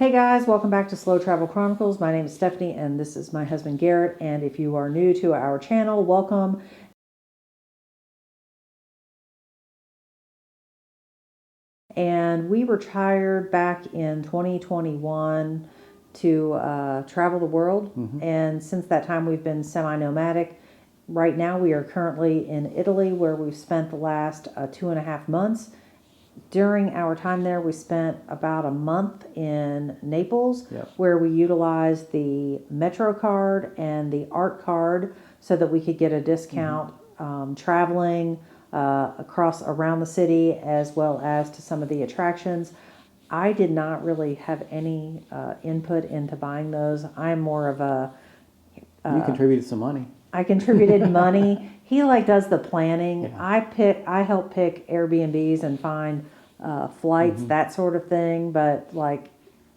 Hey guys, welcome back to Slow Travel Chronicles. My name is Stephanie and this is my husband Garrett. And if you are new to our channel, welcome. And we retired back in 2021 to travel the world. And since that time, we've been semi-nomadic. Right now, we are currently in Italy, where we've spent the last 2.5 months. During our time there, we spent about a month in Naples, where we utilized the Metro card and the Artcard so that we could get a discount traveling around the city, as well as to some of the attractions. I did not really have any input into buying those. I'm more of a... you contributed some money. I contributed money. He does the planning. Yeah. I help pick Airbnbs and find flights, that sort of thing. But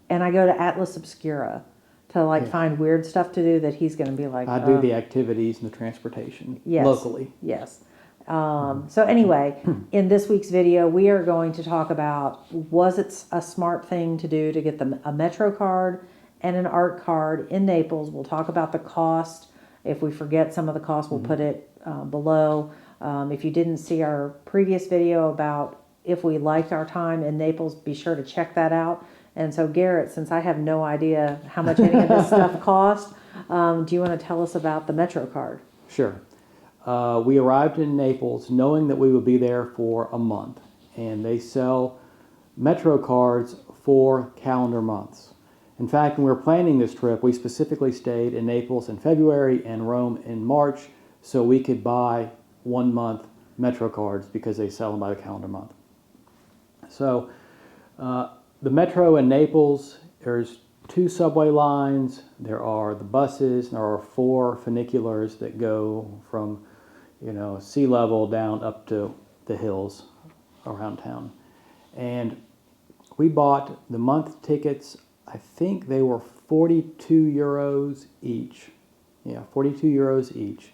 and I go to Atlas Obscura to find weird stuff to do that he's going to be like. I do the activities and the transportation locally. Yes. So anyway, in this week's video, we are going to talk about, was it a smart thing to do to get a Metro card and an Art card in Naples? We'll talk about the cost. If we forget some of the cost, we'll put it below. If you didn't see our previous video about if we liked our time in Naples, be sure to check that out. And so Garrett, since I have no idea how much any of this stuff cost, do you want to tell us about the Metro card? Sure. We arrived in Naples knowing that we would be there for a month, and they sell Metro cards for calendar months. In fact, when we were planning this trip, we specifically stayed in Naples in February and Rome in March so we could buy 1 month Metro cards because they sell them by the calendar month. So the Metro in Naples, there's 2 subway lines, there are the buses, there are 4 funiculars that go from sea level down up to the hills around town. And we bought the month tickets. I think they were 42 euros each. Yeah, 42 euros each.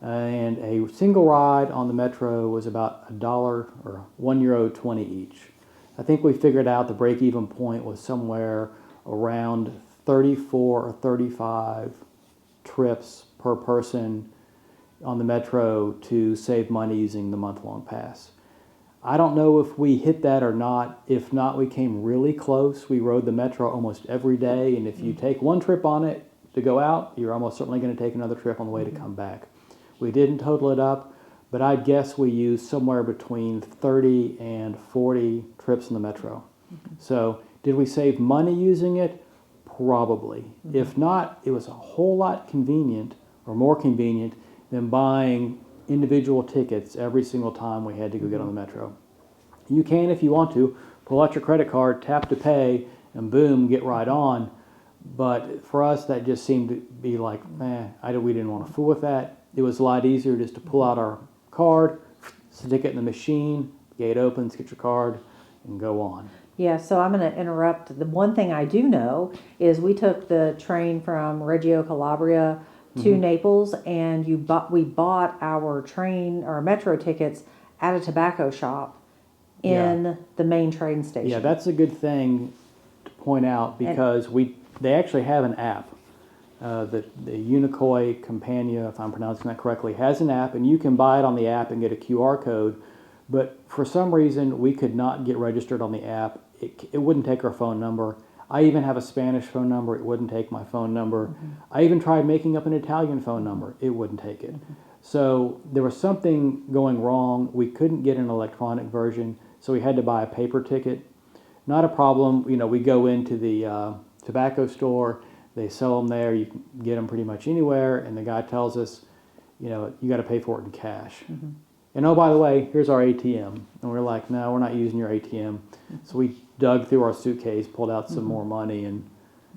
And a single ride on the Metro was about $1 or €1.20 each. I think we figured out the break-even point was somewhere around 34 or 35 trips per person on the Metro to save money using the month-long pass. I don't know if we hit that or not. If not, we came really close. We rode the Metro almost every day, and if you take 1 trip on it to go out, you're almost certainly going to take another trip on the way to come back. We didn't total it up, but I'd guess we used somewhere between 30 and 40 trips in the Metro. So did we save money using it? Probably. If not, it was a whole lot convenient, or more convenient, than buying individual tickets every single time we had to go get on the Metro. You can, if you want to, pull out your credit card, tap to pay, and boom, get right on. But for us, that just seemed to be like, we didn't want to fool with that. It was a lot easier just to pull out our card, stick it in the machine, gate opens, get your card, and go on. Yeah, so I'm going to interrupt. The one thing I do know is we took the train from Reggio Calabria to Naples, and we bought our train or Metro tickets at a tobacco shop in the main train station. Yeah, that's a good thing to point out because they actually have an app. The Unicoi Campania, if I'm pronouncing that correctly, has an app, and you can buy it on the app and get a QR code. But for some reason, we could not get registered on the app. It wouldn't take our phone number. I even have a Spanish phone number. It wouldn't take my phone number. I even tried making up an Italian phone number. It wouldn't take it. So there was something going wrong. We couldn't get an electronic version, so we had to buy a paper ticket. Not a problem. We go into the tobacco store. They sell them there. You can get them pretty much anywhere. And the guy tells us, you got to pay for it in cash. And oh, by the way, here's our ATM. And we're like, no, we're not using your ATM. So we dug through our suitcase, pulled out some more money, and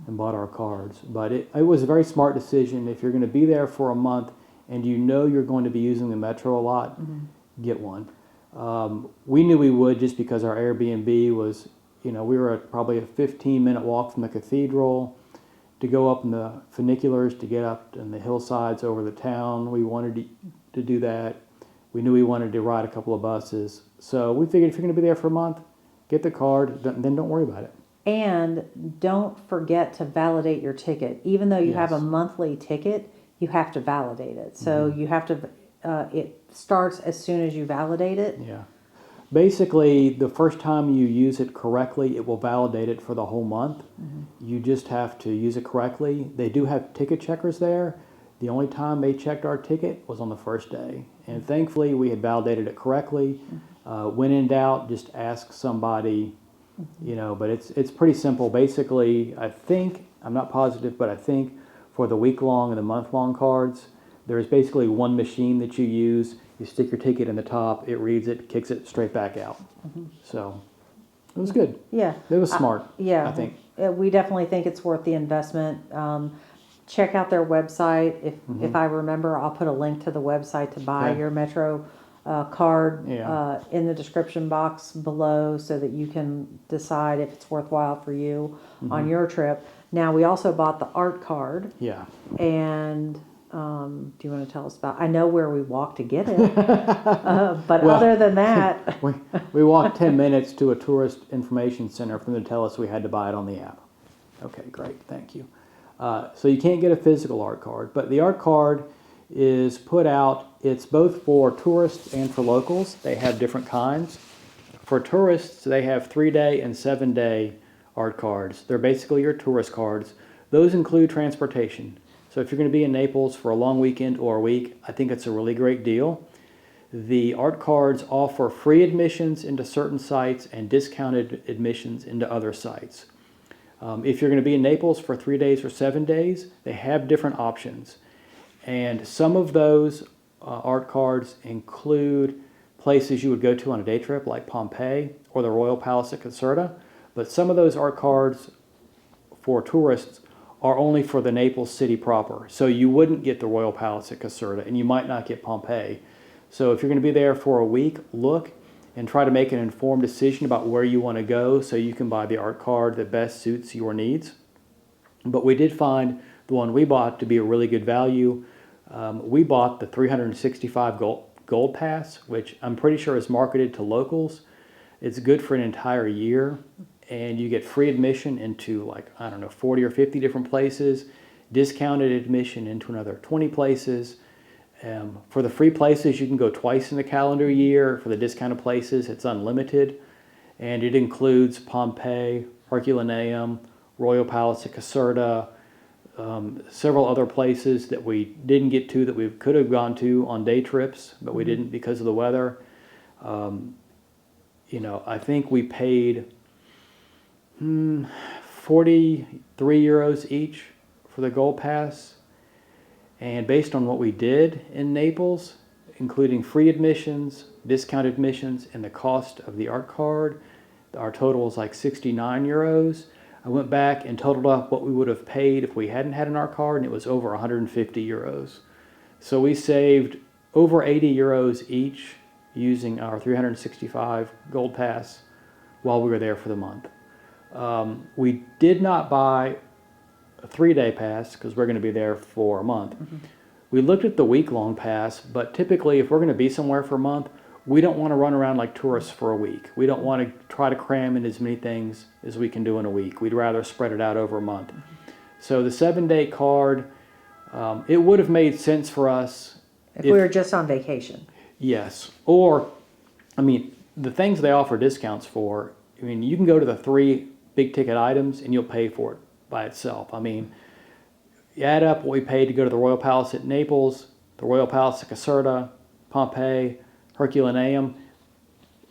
bought our cards. But it was a very smart decision. If you're going to be there for a month and you're going to be using the Metro a lot, get one. We knew we would just because our Airbnb was, we were at probably a 15-minute walk from the cathedral. To go up in the funiculars, to get up in the hillsides over the town, we wanted to do that. We knew we wanted to ride a couple of buses. So we figured if you're going to be there for a month, get the card, then don't worry about it. And don't forget to validate your ticket. Even though you have a Yes. monthly ticket, you have to validate it. So you have to, it starts as soon as you validate it. Yeah. Basically, the first time you use it correctly, it will validate it for the whole month. You just have to use it correctly. They do have ticket checkers there. The only time they checked our ticket was on the first day. And thankfully, we had validated it correctly. When in doubt, just ask somebody, but it's pretty simple. Basically, I think, I'm not positive, but I think for the week-long and the month-long cards, there's basically one machine that you use. You stick your ticket in the top, it reads it, kicks it straight back out. So it was good. Yeah. It was smart, Yeah. I think. We definitely think it's worth the investment. Check out their website. If I remember, I'll put a link to the website to buy Okay. your Metro card Yeah. in the description box below so that you can decide if it's worthwhile for you on your trip. Now, we also bought the Artcard. Yeah. And do you want to tell us about? I know where we walked to get it, but Well, other than that, We walked 10 minutes to a tourist information center for them to tell us we had to buy it on the app. Okay, great, thank you. So you can't get a physical art card, but the art card is put out. It's both for tourists and for locals. They have different kinds. For tourists, they have 3-day and 7-day art cards. They're basically your tourist cards. Those include transportation. So if you're going to be in Naples for a long weekend or a week, I think it's a really great deal. The art cards offer free admissions into certain sites and discounted admissions into other sites. If you're going to be in Naples for 3 days or 7 days, they have different options. And some of those art cards include places you would go to on a day trip like Pompeii or the Royal Palace at Caserta. But some of those art cards for tourists are only for the Naples city proper. So you wouldn't get the Royal Palace at Caserta, and you might not get Pompeii. So if you're going to be there for a week, look and try to make an informed decision about where you want to go so you can buy the art card that best suits your needs. But we did find the one we bought to be a really good value. We bought the 365 gold pass, which I'm pretty sure is marketed to locals. It's good for an entire year, and you get free admission into 40 or 50 different places, discounted admission into another 20 places. For the free places, you can go twice in the calendar year. For the discounted places, it's unlimited. And it includes Pompeii, Herculaneum, Royal Palace at Caserta, several other places that we didn't get to that we could have gone to on day trips, but we didn't because of the weather. I think we paid 43 euros each for the gold pass. And based on what we did in Naples, including free admissions, discounted admissions, and the cost of the art card, our total was like 69 euros. I went back and totaled up what we would have paid if we hadn't had an art card, and it was over 150 euros. So we saved over 80 euros each using our 365 gold pass while we were there for the month. We did not buy a 3-day pass because we're going to be there for a month. We looked at the week-long pass, but typically if we're going to be somewhere for a month, we don't want to run around like tourists for a week. We don't want to try to cram in as many things as we can do in a week. We'd rather spread it out over a month. So the 7-day card, it would have made sense for us if we were just on vacation. Yes. Or, the things they offer discounts for, you can go to the 3 big ticket items and you'll pay for it by itself. You add up what we paid to go to the Royal Palace at Naples, the Royal Palace at Caserta, Pompeii, Herculaneum.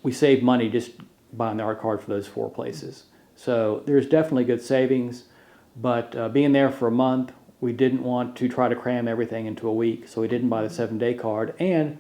We saved money just buying the art card for those 4 places. So there's definitely good savings, but being there for a month, we didn't want to try to cram everything into a week, so we didn't buy the 7-day card. And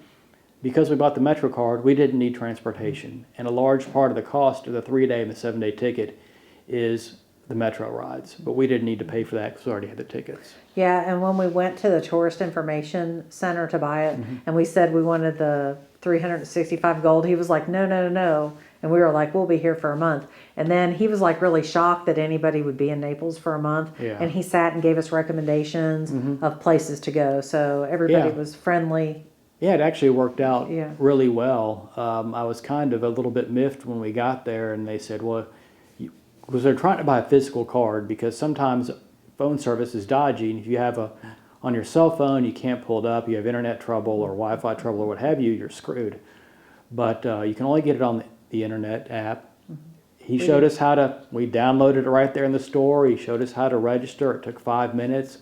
because we bought the Metro card, we didn't need transportation. And a large part of the cost of the 3-day and the 7-day ticket is the Metro rides. But we didn't need to pay for that because we already had the tickets. Yeah, and when we went to the Tourist Information Center to buy it, and we said we wanted the 365 gold, he was like, no. And we were like, we'll be here for a month. And then he was like really shocked that anybody would be in Naples for a month. Yeah. And he sat and gave us recommendations of places to go. So everybody was friendly. Yeah, it actually worked out Yeah. really well. I was kind of a little bit miffed when we got there, and they said, well, because they're trying to buy a physical card, because sometimes phone service is dodgy, and if you have on your cell phone, you can't pull it up, you have internet trouble or Wi-Fi trouble or what have you, you're screwed. But you can only get it on the internet app. He showed us we downloaded it right there in the store. He showed us how to register. It took 5 minutes.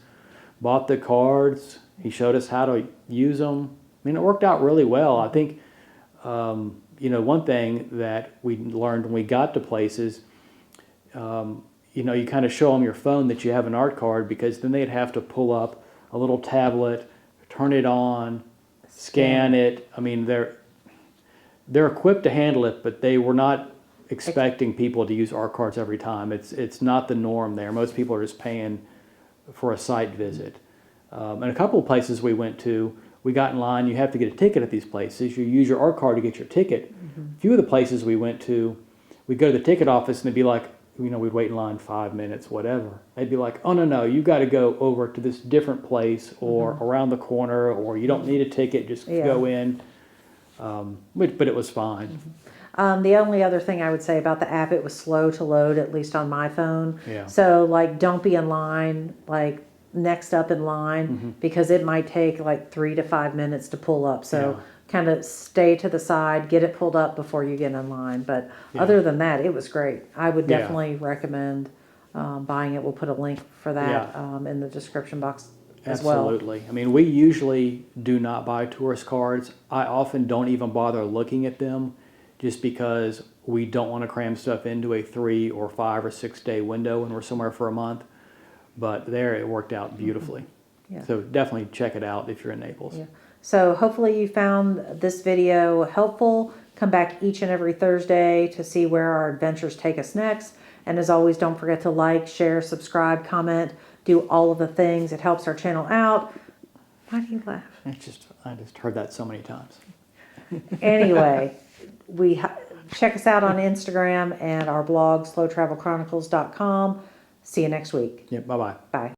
Bought the cards. He showed us how to use them. I mean, it worked out really well. I think, one thing that we learned when we got to places, you kind of show them your phone that you have an art card, because then they'd have to pull up a little tablet, turn it on, scan it. I mean, they're equipped to handle it, but they were not expecting people to use art cards every time. It's not the norm there. Most people are just paying for a site visit. And a couple of places we went to, we got in line. You have to get a ticket at these places. You use your art card to get your ticket. A few of the places we went to, we'd go to the ticket office and they'd be like, we'd wait in line 5 minutes, whatever. They'd be like, oh, no, you got to go over to this different place or around the corner, or you don't need a ticket, just go in. But it was fine. The only other thing I would say about the app, it was slow to load, at least on my phone. Yeah. So, don't be in line, next up in line, because it might take 3 to 5 minutes to pull up. So, kind of stay to the side, get it pulled up before you get in line. But other than that, it was great. I would definitely recommend buying it. We'll put a link for that in the description box as well. Absolutely. I mean, we usually do not buy tourist cards. I often don't even bother looking at them, just because we don't want to cram stuff into a 3 or 5 or 6 day window when we're somewhere for a month. But there, it worked out beautifully. Yeah. So definitely check it out if you're in Naples. Yeah. So hopefully you found this video helpful. Come back each and every Thursday to see where our adventures take us next. And as always, don't forget to like, share, subscribe, comment, do all of the things. It helps our channel out. Why do you laugh? I just heard that so many times. Anyway, check us out on Instagram and our blog, slowtravelchronicles.com. See you next week. Yeah, bye-bye. Bye.